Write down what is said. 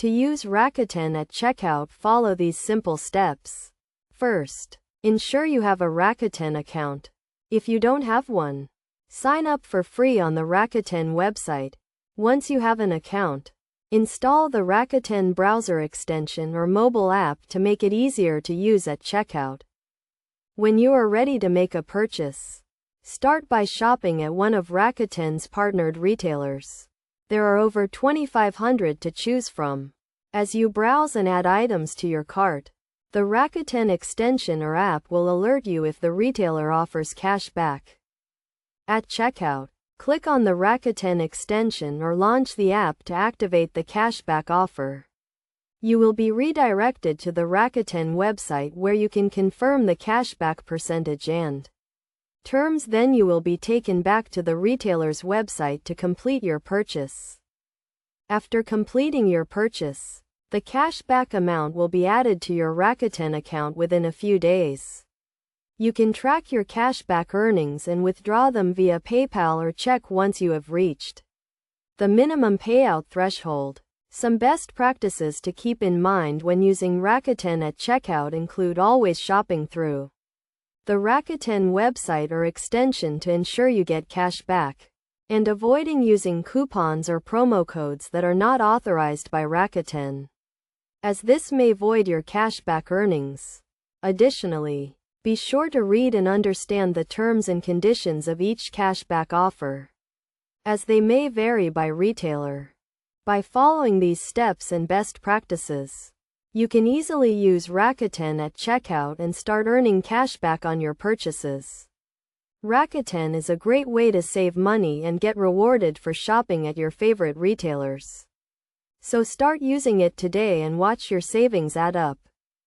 To use Rakuten at checkout, follow these simple steps. First, ensure you have a Rakuten account. If you don't have one, sign up for free on the Rakuten website. Once you have an account, install the Rakuten browser extension or mobile app to make it easier to use at checkout. When you are ready to make a purchase, start by shopping at one of Rakuten's partnered retailers. There are over 2,500 to choose from. As you browse and add items to your cart, the Rakuten extension or app will alert you if the retailer offers cash back. At checkout, click on the Rakuten extension or launch the app to activate the cashback offer. You will be redirected to the Rakuten website where you can confirm the cashback percentage and terms. Then you will be taken back to the retailer's website to complete your purchase. After completing your purchase, the cashback amount will be added to your Rakuten account within a few days. You can track your cashback earnings and withdraw them via PayPal or check once you have reached the minimum payout threshold. Some best practices to keep in mind when using Rakuten at checkout include always shopping through the Rakuten website or extension to ensure you get cash back, and avoiding using coupons or promo codes that are not authorized by Rakuten, as this may void your cashback earnings. Additionally, be sure to read and understand the terms and conditions of each cashback offer, as they may vary by retailer. By following these steps and best practices, you can easily use Rakuten at checkout and start earning cashback on your purchases. Rakuten is a great way to save money and get rewarded for shopping at your favorite retailers. So start using it today and watch your savings add up.